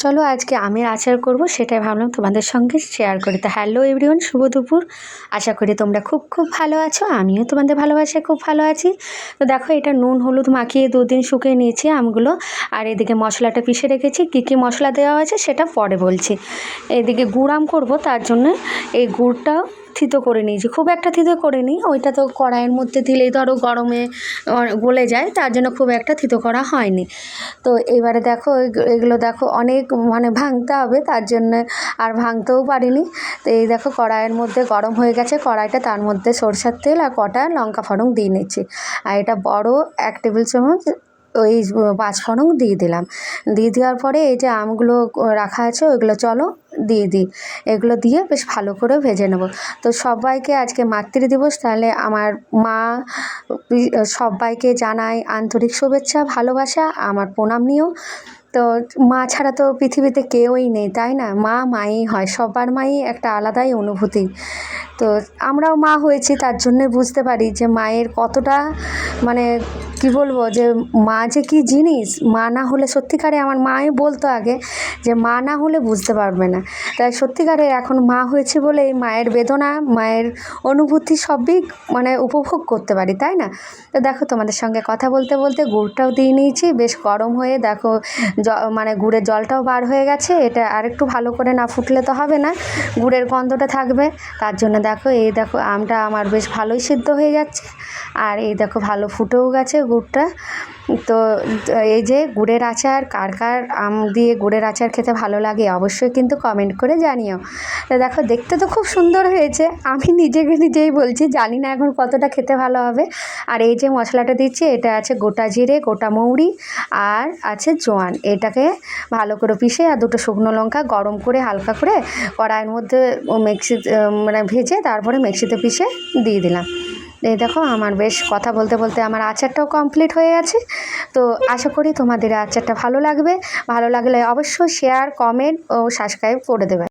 চলো আজকে আমের আচার করব, সেটাই ভাবলাম তোমাদের সঙ্গে শেয়ার করি। তো হ্যালো এভরিওয়ান, শুভ দুপুর। আশা করি তোমরা খুব খুব ভালো আছো, আমিও তোমাদের ভালোবাসায় খুব ভালো আছি। তো দেখো, এটা নুন হলুদ মাখিয়ে 2 দিন শুকিয়ে নিয়েছি আমগুলো। আর এদিকে মশলাটা পিষে রেখেছি। কী কী মশলা দেওয়া হয়েছে সেটা পরে বলছি। এদিকে গুড় আম করবো, তার জন্য এই গুড়টা থিতো করে নিয়েছি। খুব একটা থিতো করে নিই, ওইটা তো কড়াইয়ের মধ্যে দিলেই ধরো গরমে গলে যায়, তার জন্য খুব একটা থিতো করা হয়নি। তো এবারে দেখো এগুলো দেখো অনেক ভাঙতে হবে, তার জন্য আর ভাঙতেও পারিনি। তো এই দেখো কড়াইয়ের মধ্যে গরম হয়ে গেছে কড়াইটা, তার মধ্যে সরষের তেল আর কটা লঙ্কা ফোড়ন দিয়ে নিচ্ছি। আর এটা বড় 1 টেবিল চামচ ওই 5 ফোড়ন দিয়ে দিলাম। দিয়ে দেওয়ার পরে এই যে আমগুলো রাখা আছে ওইগুলো চলো দিয়ে দিই। এগুলো দিয়ে বেশ ভালো করে ভেজে নেব। তো সবাইকে আজকে মাতৃদিবস, তাহলে আমার মা সবাইকে জানাই আন্তরিক শুভেচ্ছা ভালোবাসা, আমার প্রণাম নিও। তো মা ছাড়া তো পৃথিবীতে কেউই নেই, তাই না? মা মাই হয়, সবার মাই একটা আলাদাই অনুভূতি। তো আমরাও মা হয়েছি, তার জন্যে বুঝতে পারি যে মায়ের কতটা কি বলবো, যে মা যে কী জিনিস। মা না হলে সত্যিকারে, আমার মাই বলতো আগে যে মা না হলে বুঝতে পারবে না। তাই সত্যিকারে এখন মা হয়েছি বলে এই মায়ের বেদনা, মায়ের অনুভূতি সবই উপভোগ করতে পারি, তাই না? তো দেখো, তোমাদের সঙ্গে কথা বলতে বলতে গুড়টাও দিয়ে নিয়েছি। বেশ গরম হয়ে দেখো গুড়ের জলটাও বার হয়ে গেছে। এটা আরেকটু ভালো করে না ফুটলে তো হবে না, গুড়ের গন্ধটা থাকবে। তার জন্য দেখো দেখো আমটা আমার বেশ ভালোই সিদ্ধ হয়ে যাচ্ছে। আর এই দেখো ভালো ফুটেও গেছে গুড়টা। তো এই যে গুড়ের আচার, কার কার আম দিয়ে গুড়ের আচার খেতে ভালো লাগে অবশ্যই কিন্তু কমেন্ট করে জানিও। তো দেখো দেখতে তো খুব সুন্দর হয়েছে, আমি নিজেই বলছি, জানি না এখন কতটা খেতে ভালো হবে। আর এই যে মশলাটা দিচ্ছি, এটা আছে গোটা জিরে, গোটা মৌরি, আর আছে জোয়ান। এটাকে ভালো করে পিষে আর 2টো শুকনো লঙ্কা গরম করে হালকা করে কড়াইয়ের মধ্যে ভেজে তারপরে মিক্সিতে পিষে দিয়ে দিলাম। এই দেখো আমার বেশ কথা বলতে বলতে আমার আচারটাও কমপ্লিট হয়ে গেছে। তো আশা করি তোমাদের আচারটা ভালো লাগবে। ভালো লাগলে অবশ্যই শেয়ার, কমেন্ট ও সাবস্ক্রাইব করে দেবে।